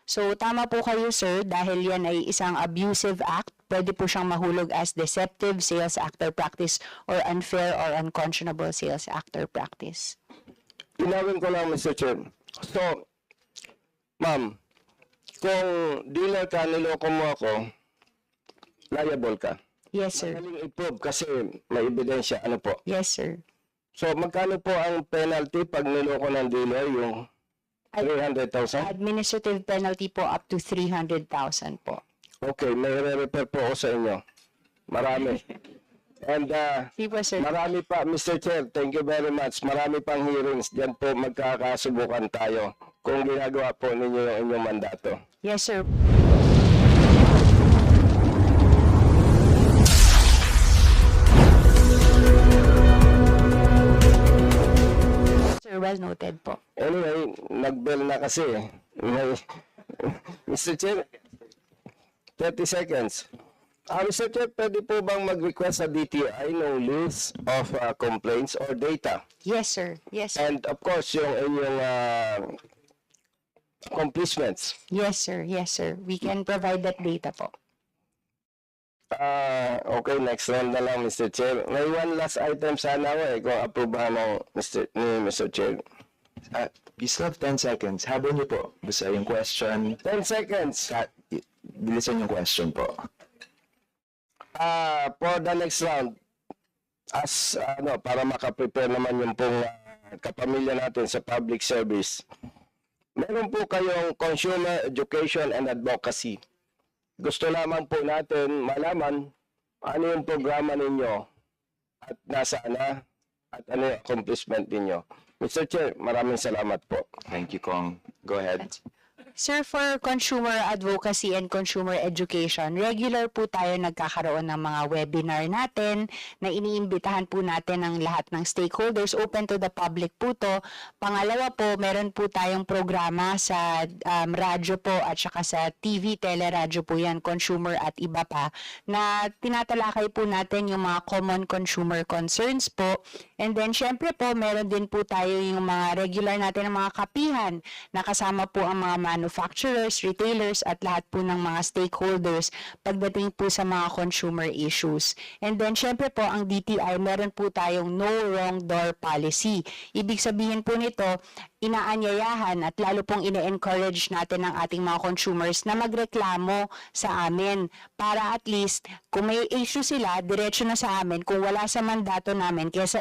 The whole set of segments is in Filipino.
So tama po kayo sir, dahil yan ay isang abusive act, pwede po siyang mahulog as deceptive sales actor practice or unfair or unconscionable sales actor practice. Inawin ko lang, Mr. Chair. So, ma'am, kung dealer ka, niloko mo ako, liable ka. Yes sir. Madaling i-prove kasi may ebidensya. Ano po? Yes sir. So, magkano po ang penalty pag niloko ng dealer, yung 300,000? Administrative penalty po up to 300,000 po. Okay, may re-refer po ako sa inyo. Marami. And Di po sir. marami pa, Mr. Chair, thank you very much. Marami pang hearings. Diyan po magkakasubukan tayo kung ginagawa po ninyo yung inyong mandato. Yes sir. Sir, well noted po. Anyway, nag-bell na kasi. Mr. Chair, 30 seconds. Mr. Chair, pwede po bang mag-request sa DTI ng list of complaints or data? Yes sir. Yes sir. And of course, yung inyong accomplishments. Yes sir. Yes sir. We can provide that data po. Okay, next round na lang, Mr. Chair. May one last item sana ako kung aprobahan ng Mr. Chair. You still have 10 seconds. Habol niyo po. Basta yung question. 10 seconds. Bilisan yung question po. For the next round, as para makaprepare naman yung pong kapamilya natin sa public service, meron po kayong consumer education and advocacy. Gusto lamang po natin malaman ano yung programa ninyo at nasaan na at ano yung accomplishment ninyo. Mr. Chair, maraming salamat po. Thank you, Kong. Go ahead. Sir, for consumer advocacy and consumer education, regular po tayo nagkakaroon ng mga webinar natin na iniimbitahan po natin ang lahat ng stakeholders, open to the public po to. Pangalawa po, meron po tayong programa sa radyo po at saka sa TV, teleradyo po yan, consumer at iba pa, na tinatalakay po natin yung mga common consumer concerns po. And then, syempre po, meron din po tayo yung mga regular natin ng mga kapihan na kasama po ang mga manufacturers, retailers, at lahat po ng mga stakeholders pagdating po sa mga consumer issues. And then, syempre po, ang DTI, meron po tayong no wrong door policy. Ibig sabihin po nito, inaanyayahan at lalo pong ine-encourage natin ang ating mga consumers na magreklamo sa amin para at least kung may issue sila, diretso na sa amin. Kung wala sa mandato namin, kesa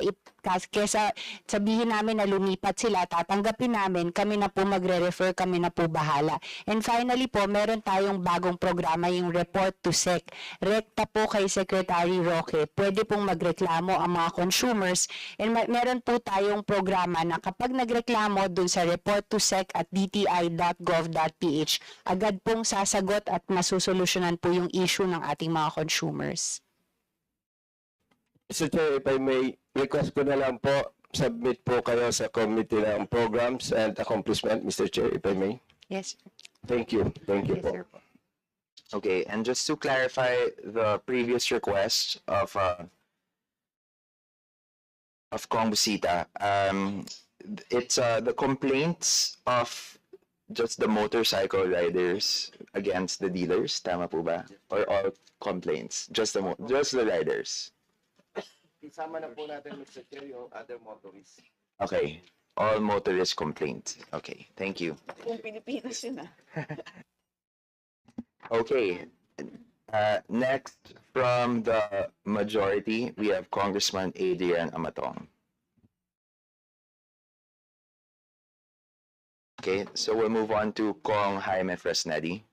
sabihin namin na lumipat sila, tatanggapin namin, kami na po magre-refer, kami na po bahala. And finally po, meron tayong bagong programa, yung Report to SEC. Rekta po kay Secretary Roque, pwede pong magreklamo ang mga consumers. And meron po tayong programa na kapag nagreklamo dun sa report to sec at dti.gov.ph, agad pong sasagot at masusolusyonan po yung issue ng ating mga consumers. Mr. Chair, if I may, request ko na lang po, submit po kayo sa committee ng programs and accomplishment, Mr. Chair, if I may. Yes, sir. Thank you. Thank you Yes, po. sir. Okay, and just to clarify the previous request of Kong Busita, it's the complaints of just the motorcycle riders against the dealers, tama po ba? Or all complaints, just the riders. Isama na po natin, Mr. Chair, yung other motorists. Okay, all motorist complaints. Okay, thank you. Kung Pilipinas yun ah. Okay, next from the majority, we have Congressman Adrian Amatong. Okay, so we'll move on to Kong Jaime Fresnedi.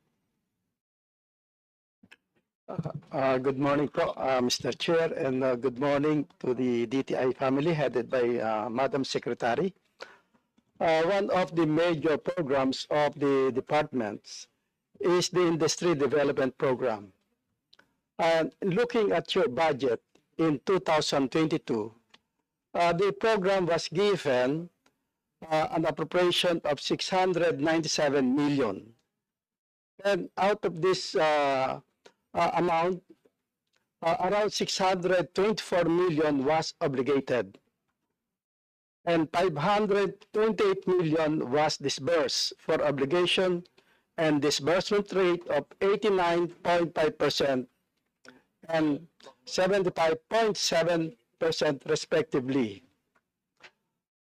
Good morning po, Mr. Chair, and good morning to the DTI family headed by Madam Secretary. One of the major programs of the departments is the Industry Development Program. And looking at your budget in 2022, the program was given an appropriation of 697 million. And out of this amount, around 624 million was obligated, and 528 million was disbursed for obligation, and disbursement rate of 89.5% and 75.7% respectively.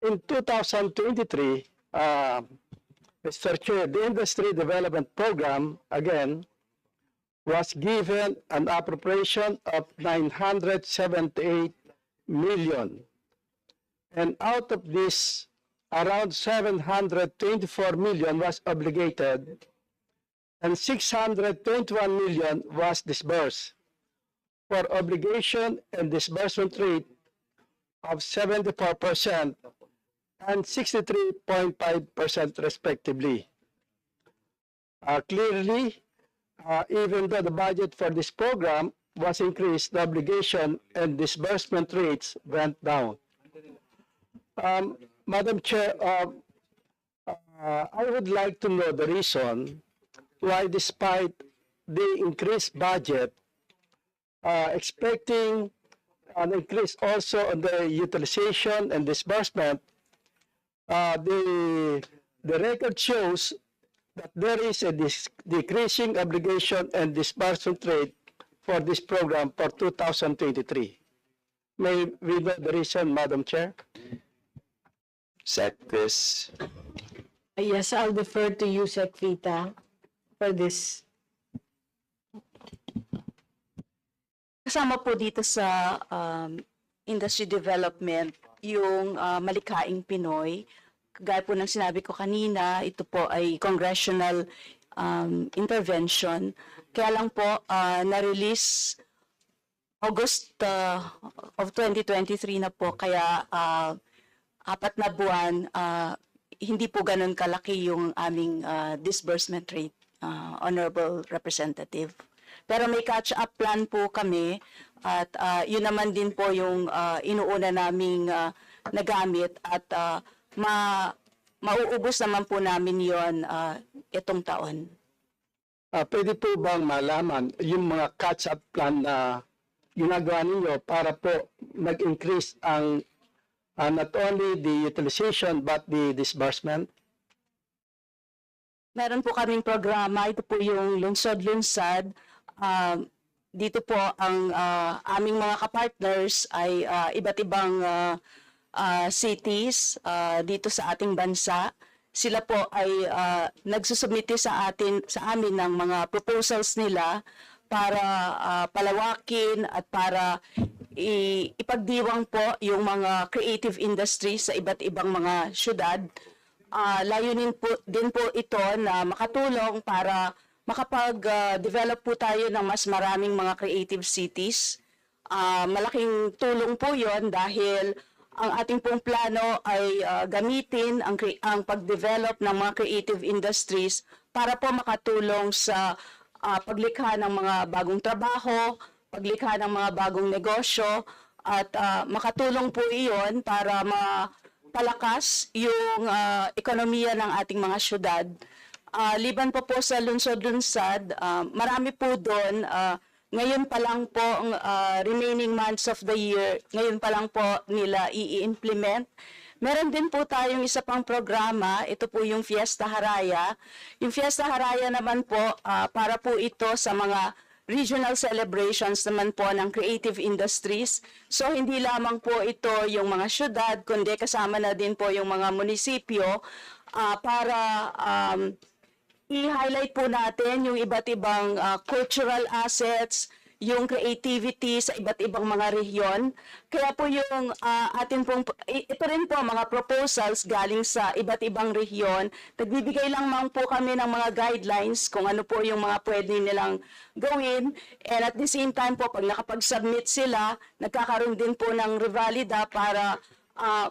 In 2023, Mr. Chair, the Industry Development Program, again, was given an appropriation of 978 million. And out of this, around 724 million was obligated and 621 million was disbursed for obligation and disbursement rate of 74% and 63.5% respectively. Clearly, even though the budget for this program was increased, the obligation and disbursement rates went down. Madam Chair, I would like to know the reason why, despite the increased budget, expecting an increase also on the utilization and disbursement, the record shows that there is a decreasing obligation and disbursement rate for this program for 2023. May we know the reason, Madam Chair? Sec, Chris. Yes, I'll defer to you, Sec Vita, for this. Kasama po dito sa industry development yung Malikhaing Pinoy. Gaya po ng sinabi ko kanina, ito po ay congressional intervention. Kaya lang po na-release August of 2023 na po, kaya 4 na buwan, hindi po ganun kalaki yung aming disbursement rate, Honorable Representative. Pero may catch-up plan po kami at yun naman din po yung inuuna naming nagamit at mauubos naman po namin yon itong taon. Pwede po bang malaman yung mga catch-up plan na ginagawa ninyo para po mag-increase ang not only the utilization but the disbursement? Meron po kaming programa, ito po yung Lunsod-Lunsad. Dito po ang aming mga kapartners ay iba't ibang cities dito sa ating bansa. Sila po ay nagsusubmiti sa amin ng mga proposals nila para palawakin at para ipagdiwang po yung mga creative industries sa iba't ibang mga syudad. Layunin po din po ito na makatulong para makapag-develop po tayo ng mas maraming mga creative cities. Malaking tulong po yon dahil ang ating pong plano ay gamitin ang pag-develop ng mga creative industries para po makatulong sa paglikha ng mga bagong trabaho, paglikha ng mga bagong negosyo, at makatulong po iyon para mapalakas yung ekonomiya ng ating mga syudad. Liban po sa Lunsod-Lunsad, marami po doon. Ngayon pa lang po ang remaining months of the year, ngayon pa lang po nila i-implement. Meron din po tayong isa pang programa, ito po yung Fiesta Haraya. Yung Fiesta Haraya naman po, para po ito sa mga regional celebrations naman po ng creative industries. So hindi lamang po ito yung mga syudad, kundi kasama na din po yung mga munisipyo para i-highlight po natin yung iba't ibang cultural assets, yung creativity sa iba't ibang mga rehiyon. Kaya po yung atin pong, ito rin po mga proposals galing sa iba't ibang rehiyon. Nagbibigay lang po kami ng mga guidelines kung ano po yung mga pwede nilang gawin. And at the same time po, pag nakapag-submit sila, nagkakaroon din po ng revalida para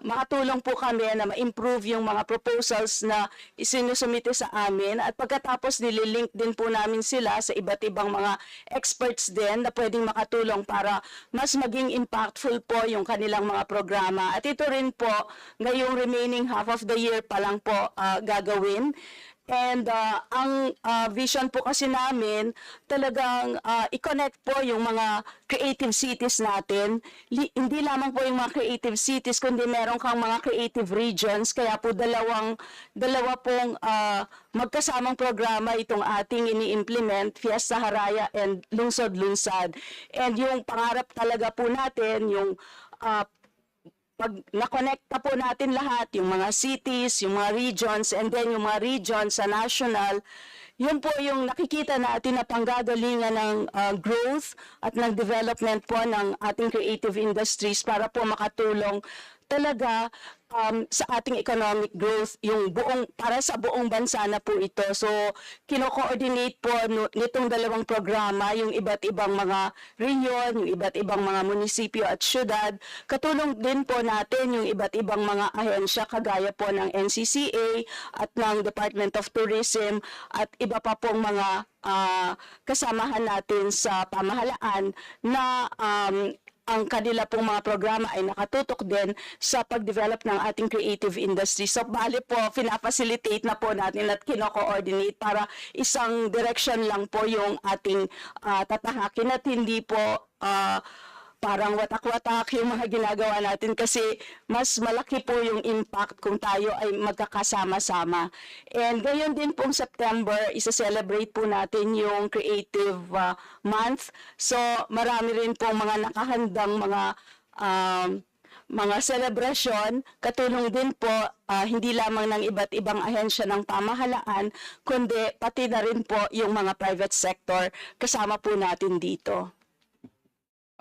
makatulong po kami na ma-improve yung mga proposals na isinusumite sa amin, at pagkatapos nililink din po namin sila sa iba't ibang mga experts din na pwedeng makatulong para mas maging impactful po yung kanilang mga programa. At ito rin po ngayong remaining half of the year pa lang po gagawin. And ang vision po kasi namin, talagang i-connect po yung mga creative cities natin. Hindi lamang po yung mga creative cities, kundi meron kang mga creative regions. Kaya po dalawa pong magkasamang programa itong ating ini-implement, Fiesta Haraya and Lungsod Lunsad. And yung pangarap talaga po natin, yung pag na-connecta po natin lahat, yung mga cities, yung mga regions, and then yung mga regions sa national, yun po yung nakikita natin na panggagalingan ng growth at ng development po ng ating creative industries para po makatulong talaga sa ating economic growth, yung para sa buong bansa na po ito. So, kino-coordinate po nitong dalawang programa, yung iba't ibang mga region, yung iba't ibang mga munisipyo at syudad. Katulong din po natin yung iba't ibang mga ahensya kagaya po ng NCCA at ng Department of Tourism at iba pa pong mga kasamahan natin sa pamahalaan na ang kanila pong mga programa ay nakatutok din sa pag-develop ng ating creative industry. So, bali po, fina-facilitate na po natin at kino-coordinate para isang direction lang po yung ating tatahakin at hindi po parang watak-watak yung mga ginagawa natin kasi mas malaki po yung impact kung tayo ay magkakasama-sama. And gayon din pong September, isa-celebrate po natin yung Creative Month. So marami rin pong mga nakahandang mga celebration, katulong din po hindi lamang ng iba't ibang ahensya ng pamahalaan, kundi pati na rin po yung mga private sector kasama po natin dito.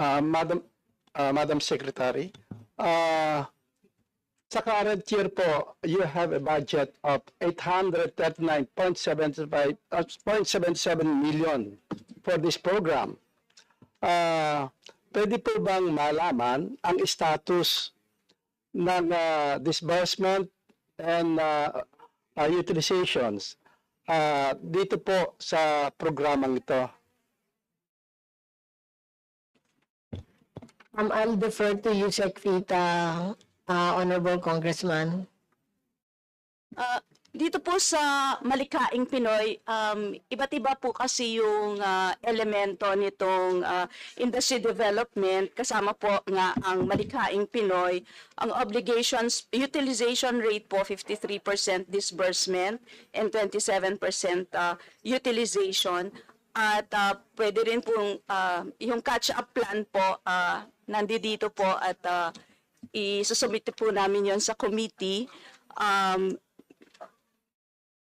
Madam Secretary, sa current year po, you have a budget of 839.77 million for this program. Pwede po bang malaman ang status ng disbursement and utilizations dito po sa programang ito? I'll defer to you, Secvita, Honorable Congressman. Dito po sa Malikhaing Pinoy, iba't iba po kasi yung elemento nitong industry development. Kasama po nga ang Malikhaing Pinoy. Ang obligations, utilization rate po 53% disbursement and 27% utilization. At pwede rin pong yung catch-up plan po, nandito po at isusubmit po namin yon sa committee.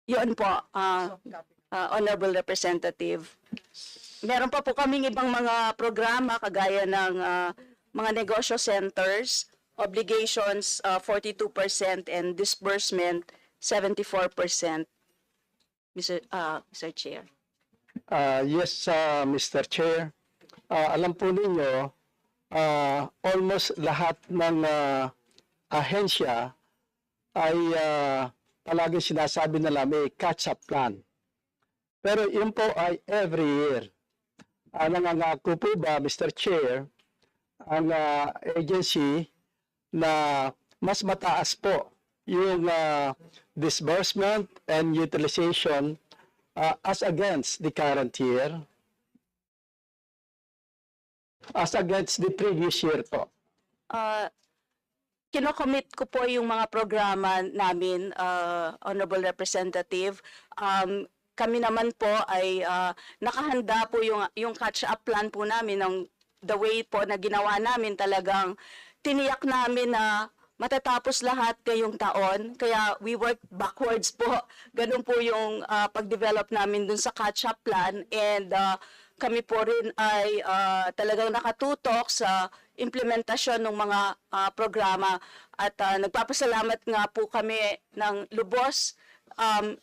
Yun po, Honorable Representative. Meron pa po kaming ibang mga programa kagaya ng mga negosyo centers, obligations 42% and disbursement 74%. Mr. Chair. Yes, Mr. Chair. Alam po ninyo, almost lahat ng ahensya ay palagi sinasabi nila may catch-up plan. Pero yun po ay every year. Nangangako po ba, Mr. Chair, ang agency na mas mataas po yung disbursement and utilization as against the current year, as against the previous year po? Kinocommit ko po yung mga programa namin, Honorable Representative. Kami naman po ay nakahanda po yung catch-up plan po namin ng the way po na ginawa namin, talagang tiniyak namin na matatapos lahat ngayong taon. Kaya we work backwards po. Ganun po yung pag-develop namin dun sa catch-up plan. And kami po rin ay talagang nakatutok sa implementasyon ng mga programa. At nagpapasalamat nga po kami ng lubos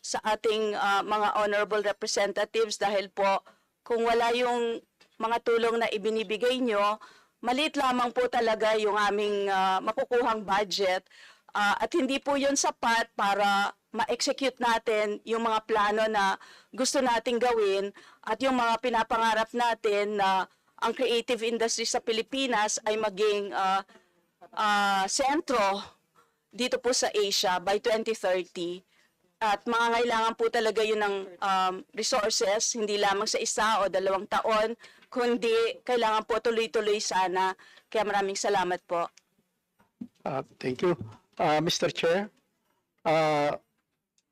sa ating mga honorable representatives dahil po kung wala yung mga tulong na ibinibigay nyo, maliit lamang po talaga yung aming makukuhang budget at hindi po yun sapat para ma-execute natin yung mga plano na gusto nating gawin at yung mga pinapangarap natin na ang creative industry sa Pilipinas ay maging sentro dito po sa Asia by 2030. At mangangailangan po talaga yun ng resources, hindi lamang sa 1 o 2 taon, kundi kailangan po tuloy-tuloy sana. Kaya maraming salamat po. Thank you. Mr. Chair,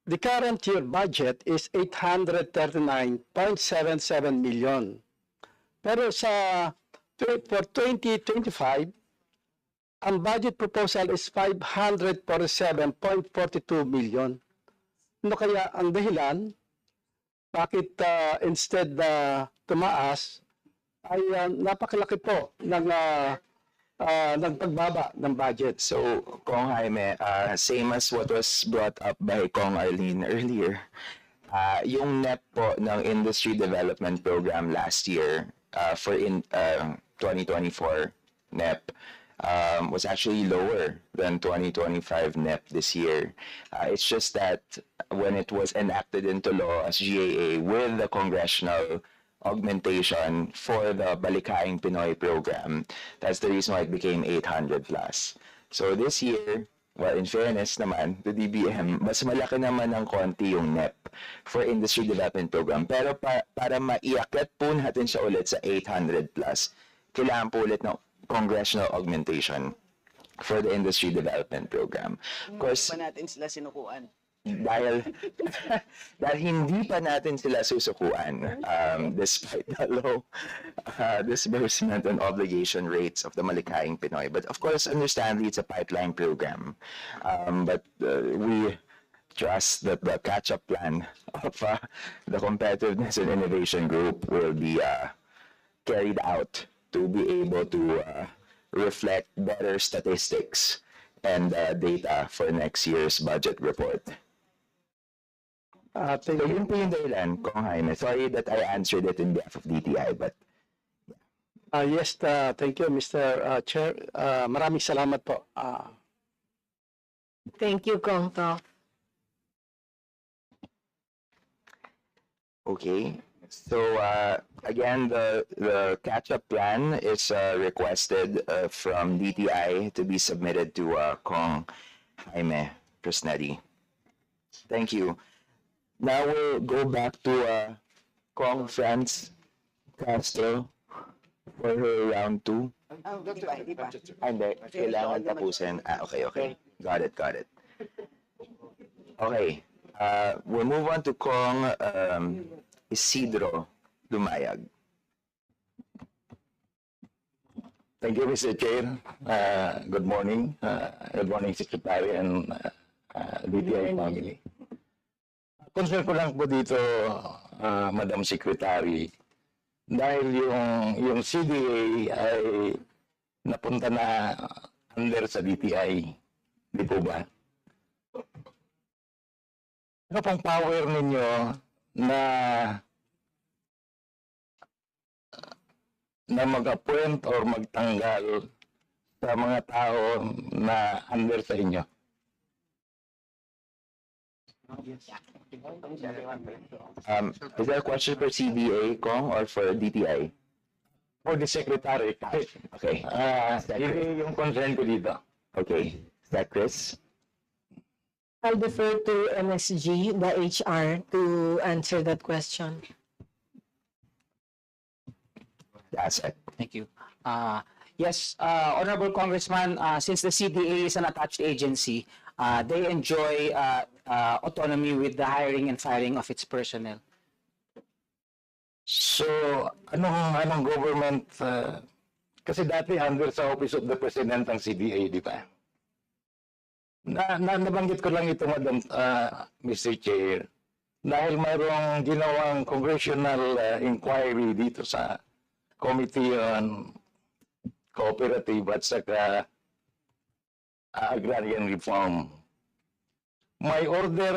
the current year budget is 839.77 million. Pero for 2025, ang budget proposal is 547.42 million. Ano kaya ang dahilan bakit instead tumaas ay napakalaki po ng pagbaba ng budget? So, Kong Jaime, same as what was brought up by Kong Arlene earlier, yung NEP po ng Industry Development Program last year for 2024 NEP was actually lower than 2025 NEP this year. It's just that when it was enacted into law as GAA with the congressional augmentation for the Balikaing Pinoy program, that's the reason why it became 800 plus. So this year, well, in fairness naman, the DBM, mas malaki naman ng konti yung NEP for Industry Development Program. Pero para maiakyat po natin siya ulit sa 800 plus, kailangan po ulit ng congressional augmentation for the Industry Development Program. Of course, Pa natin sila sinukuan. dahil hindi pa natin sila susukuan despite the low disbursement and obligation rates of the Malikaing Pinoy. But of course, understandably, it's a pipeline program. But we trust that the catch-up plan of the Competitiveness and Innovation Group will be carried out to be able to reflect better statistics and data for next year's budget report. Thank So you. yun po yung dahilan, Kong Jaime. Sorry that I answered it in behalf of DTI, but Yes, thank you, Mr. Chair. Maraming salamat po. Thank you, Kong Prof. okay. So again, the catch-up plan is requested from DTI to be submitted to Kong Jaime Presnedi. Thank you. Now we'll go back to Kong Franz Castro for her round 2. Hindi, kailangan tapusin. Okay. Got it. Okay. We'll move on to Kong Isidro Lumayag. Thank you, Mr. Chair. Good morning. Good morning, Secretary and DTI family. Concern ko lang po dito, Madam Secretary, dahil yung CDA ay napunta na under sa DTI, di po ba? Ano pong power ninyo na mag-appoint or magtanggal sa mga tao na under sa inyo? Is there a question for CDA, Kong, or for DTI? For the Secretary, kahit Okay. yun yung concern ko dito. Okay. Is that Chris? I'll defer to MSG, the HR, to answer that question. Asset. Thank you. Yes, Honorable Congressman, since the CDA is an attached agency, they enjoy autonomy with the hiring and firing of its personnel. So, anong government, kasi dati under sa Office of the President ang CDA, di ba? Nabanggit ko lang ito, Madam Mr. Chair, dahil mayroong ginawang congressional inquiry dito sa Committee on Cooperative at saka Agrarian Reform. May order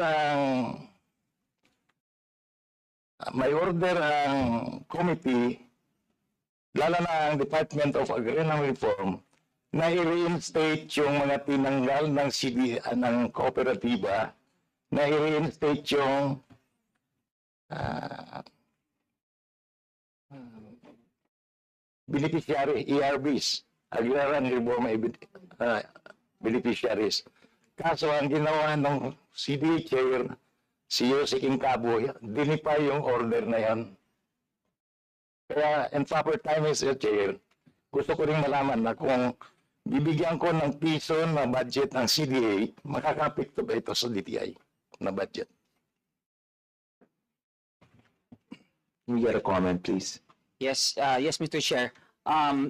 ang committee, lalo na ang Department of Agrarian Reform, na i-reinstate yung mga tinanggal ng ng kooperatiba, na i-reinstate yung beneficiary, ERBs, Agrarian Reform Beneficiaries. Kaso ang ginawa ng CDA Chair, si Yusek Incabo, dinipay yung order na yan. Kaya in proper time, Mr. Chair, gusto ko rin malaman na kung bibigyan ko ng piso na budget ng CDA, makakapekto ba ito sa DTI na budget? Can we get a comment, please? Yes, yes, Mr. Chair.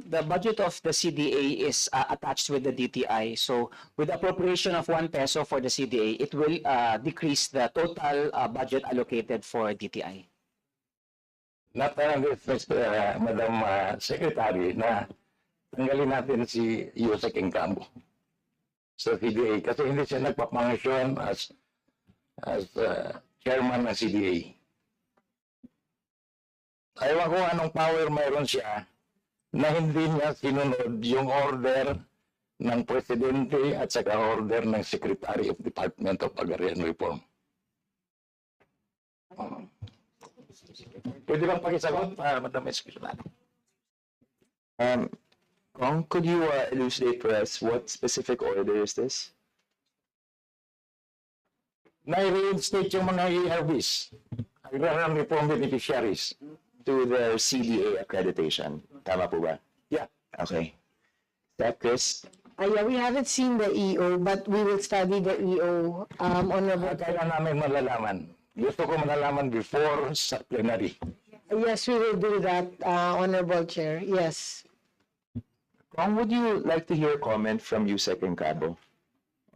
The budget of the CDA is attached with the DTI. So with the appropriation of 1 peso for the CDA, it will decrease the total budget allocated for DTI. Not this, Madam Secretary, na tanggalin natin si Yusek Incabo sa CDA kasi hindi siya nagpapangisyon as chairman ng CDA. Ayaw ko anong power mayroon siya na hindi niya sinunod yung order ng Presidente at saka order ng Secretary of Department of Agrarian Reform. Pwede bang pakisagot, Madam Secretary? Kong, could you elucidate for us what specific order is this? Na-reinstate yung mga ERBs, Agrarian Reform Beneficiaries. To their CDA accreditation. Tama po ba? Yeah. Okay. That Chris? Yeah, we haven't seen the EO, but we will study the EO, Honorable. Kailan namin malalaman? Gusto ko malalaman before sa plenary. Yes, we will do that, Honorable Chair. Yes. Kong, would you like to hear a comment from Yusek Incabo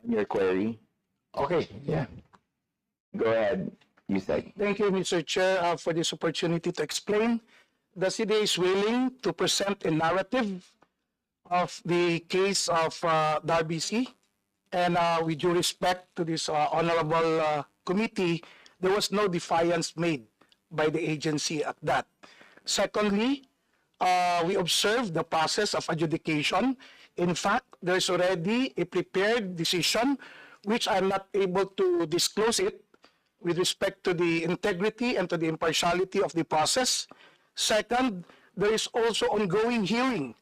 on your query? Okay, yeah. Go ahead, Yusek. Thank you, Mr. Chair, for this opportunity to explain. The CDA is willing to present a narrative of the case of Darby C. And with due respect to this honorable committee, there was no defiance made by the agency at that. Secondly, we observed the process of adjudication. In fact, there is already a prepared decision, which I'm not able to disclose it, with respect to the integrity and to the impartiality of the process. Second, there is also ongoing hearing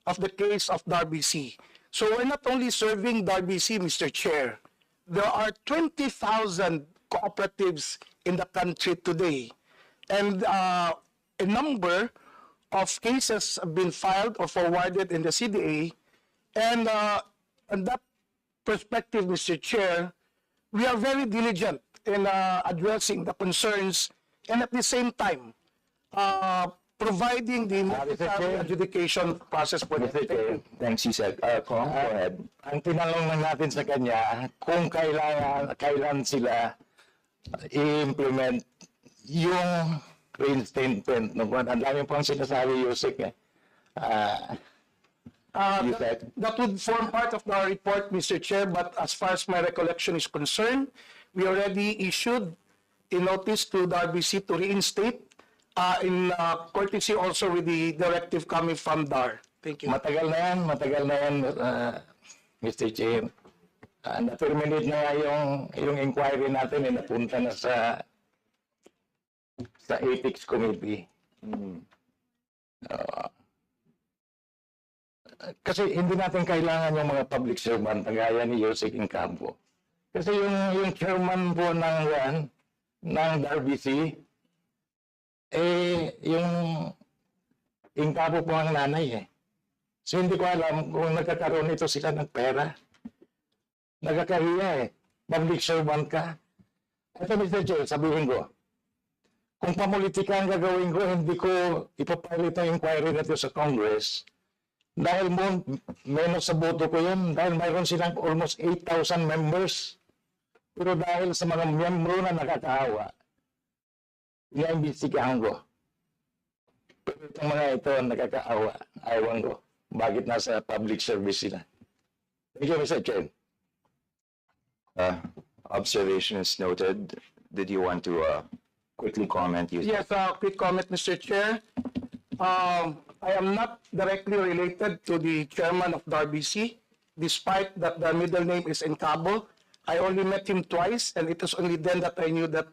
of the case of Darby C. So we're not only serving Darby C, Mr. Chair. There are 20,000 cooperatives in the country today. And a number of cases have been filed or forwarded in the CDA. And on that perspective, Mr. Chair, we are very diligent in addressing the concerns and at the same time providing the necessary adjudication process for Mr. Chair, Thanks, Yusek. Kong, go ahead. ang tinanong lang natin sa kanya, kung kailan sila i-implement yung reinstatement. Ang dami pang sinasabi, Yusek. That would form part of the report, Mr. Chair, but as far as my recollection is concerned, we already issued a notice to the RBC to reinstate in courtesy also with the directive coming from DAR. Thank you. Matagal na yan, Mr. Chair. Na-terminate na nga yung inquiry natin, napunta na sa Ethics Committee. Kasi hindi natin kailangan yung mga public servant na gaya ni Yusek Incabo. Kasi yung chairman po ng RBC, yung Incabo po ang nanay . So hindi ko alam kung nagkakaroon ito sila ng pera. Nagkakahiya . Public servant ka. Ito, Mr. Chair, sabihin ko, kung pamulitika ang gagawin ko, hindi ko ipapilit ang inquiry na ito sa Congress. Dahil menos sa boto ko yun, dahil mayroon silang almost 8,000 members. Pero dahil sa mga miyembro na nakakaawa, ina-imbestigahan ko. Pero itong mga ito nakakaawa, ayawan ko. Bakit nasa public service sila? Thank you, Mr. Chair. Observation is noted. Did you want to quickly comment, Yusek? Yes, quick comment, Mr. Chair. I am not directly related to the chairman of the RBC, despite that the middle name is Incabo. I only met him twice, and it was only then that I knew that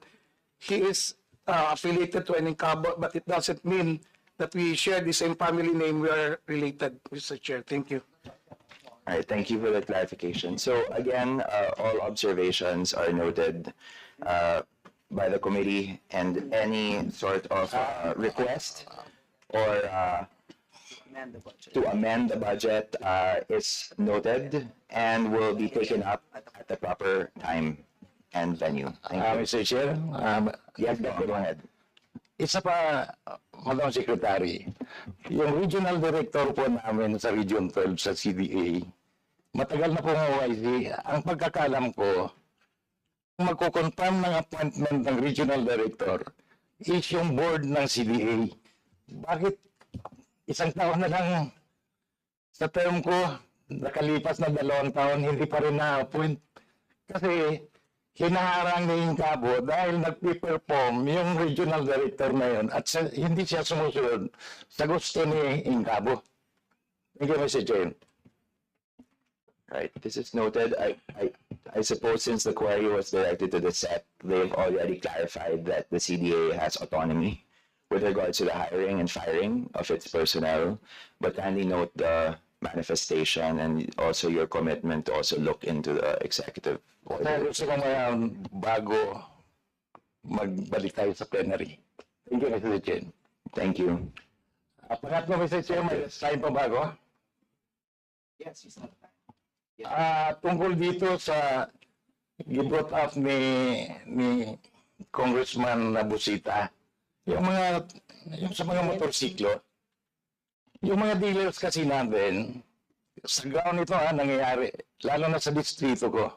he is affiliated to an Incabo, but it doesn't mean that we share the same family name. We are related, Mr. Chair. Thank you. All right, thank you for the clarification. So again, all observations are noted. by the committee, and any sort of request or to amend the budget is noted and will be taken up at the proper time and venue. Thank you. Mr. Chair, Yes, go ahead. isa pa, Madam Secretary, yung regional director po namin sa Region 12 sa CDA, matagal na po ng OIC. Ang pagkakalam ko, magkukonfirm ng appointment ng regional director is yung board ng CDA. Bakit isang taon na lang sa term ko, nakalipas na 2 taon, hindi pa rin na-appoint? Kasi hinaharang ni Incabo dahil nagpi-perform yung regional director na yun at hindi siya sumusunod sa gusto ni Incabo. Thank you, Mr. Chair. Right, this is noted. I suppose since the query was directed to the SEC, they've already clarified that the CDA has autonomy with regards to the hiring and firing of its personnel, but kindly note the manifestation and also your commitment to also look into the executive Kaya order. gusto ko bago magbalik tayo sa plenary. Thank you, Mr. Chair. Thank you. Pangatlo, Mr. Chair, may slide pa bago? Yes, it's not. Tungkol dito sa gibot up ni Congressman Busita, yung sa mga motorsiklo, yung mga dealers kasi natin, sa ground ito nangyayari, lalo na sa distrito ko.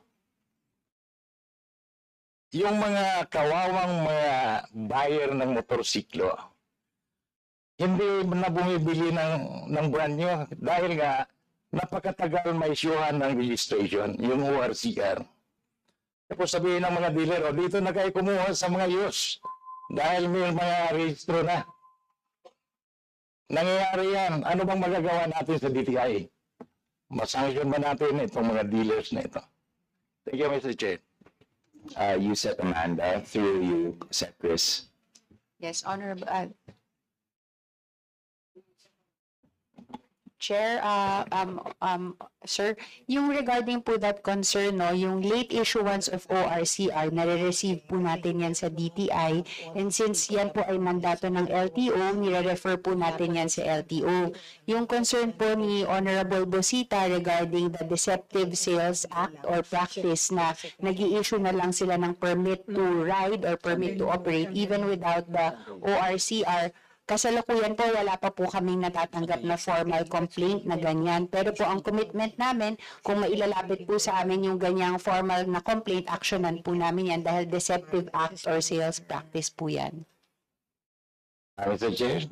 Yung mga kawawang mga buyer ng motorsiklo, hindi na bumibili ng brand new dahil nga napakatagal may isyuhan ng registration, yung ORCR. Tapos sabihin ng mga dealer, dito na kayo kumuha sa mga used dahil may mga registro na. Nangyayari yan. Ano bang magagawa natin sa DTI? Masanction ba natin itong mga dealers na ito? Thank you, Mr. Chair. You said Amanda, through you, Sec Chris. Yes, Honorable Chair, sir, yung regarding po that concern, no, yung late issuance of ORCR, nare-receive po natin yan sa DTI, and since yan po ay mandato ng LTO, nire-refer po natin yan sa LTO. Yung concern po ni Honorable Busita regarding the Deceptive Sales Act or practice na nag-i-issue na lang sila ng permit to ride or permit to operate even without the ORCR, kasalukuyan po, wala pa po kaming natatanggap na formal complaint na ganyan. Pero po ang commitment namin, kung mailalapit po sa amin yung ganyang formal na complaint, actionan po namin yan dahil deceptive act or sales practice po yan. Mr. Chair,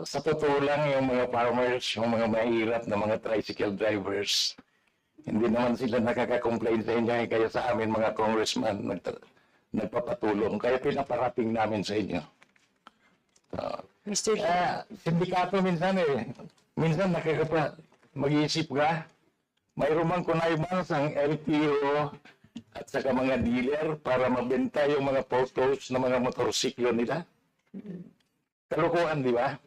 sa totoo lang yung mga farmers, yung mga mahirap na mga tricycle drivers, hindi naman sila nakaka-complain sa inyo, kaya sa amin mga congressman nagpapatulong, kaya pinaparating namin sa inyo. Mr. Sindikato minsan minsan mag-iisip ka, mayroon mang connivances ang LTO at saka mga dealer para mabenta yung mga photos ng mga motorsiklo nila. Kalukuhan, di ba?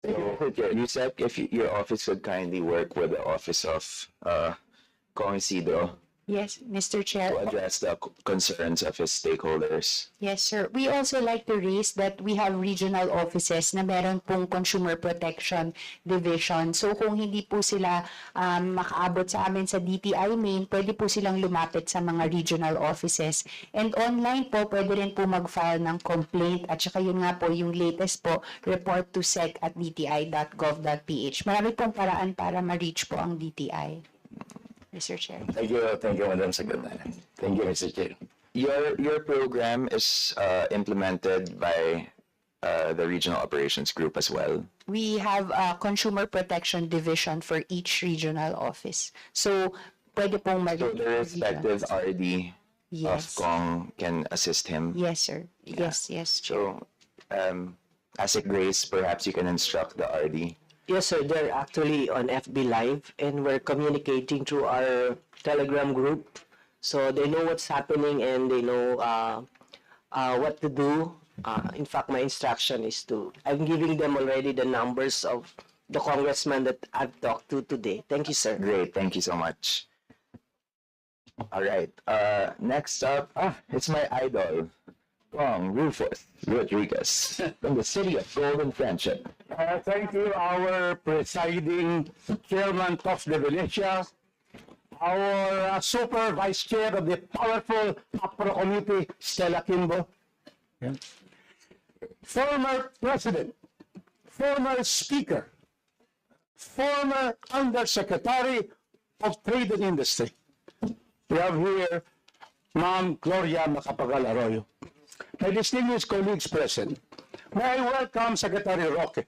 So, Yusek, if your office would kindly work with the office of Kong Isidro Yes, Mr. Chair. to address the concerns of his stakeholders. Yes, sir. We also like to raise that we have regional offices na meron pong Consumer Protection Division. So kung hindi po sila makaabot sa amin sa DTI main, pwede po silang lumapit sa mga regional offices. And online po, pwede rin po mag-file ng complaint at saka yun nga po, yung latest po, report to sec@dti.gov.ph. Marami pong paraan para ma-reach po ang DTI. Mr. Chair. Thank you, Madam Secretary. Thank you, Mr. Chair. Your program is implemented by the Regional Operations Group as well. We have a Consumer Protection Division for each regional office. So, pwede pong So the respective RD of Yes. Kong can assist him. Yes, sir. Yes, yes, Chair. So, Asik Grace, perhaps you can instruct the RD. Yes, sir. They're actually on FB Live and we're communicating through our Telegram group. So they know what's happening and they know what to do. In fact, my instruction is I'm giving them already the numbers of the congressman that I've talked to today. Thank you, sir. Great, thank you so much. All right. Next up, it's my idol, Kong Rufus Rodriguez from the city of Golden Friendship. Thank you, our presiding chairman of the Venetia, our super vice chair of the powerful APRO committee, Stella Kimbo, former president, former speaker, former undersecretary of Trade and Industry. We have here Ma'am Gloria Macapagal Arroyo. My distinguished colleagues present, may I welcome Secretary Roque,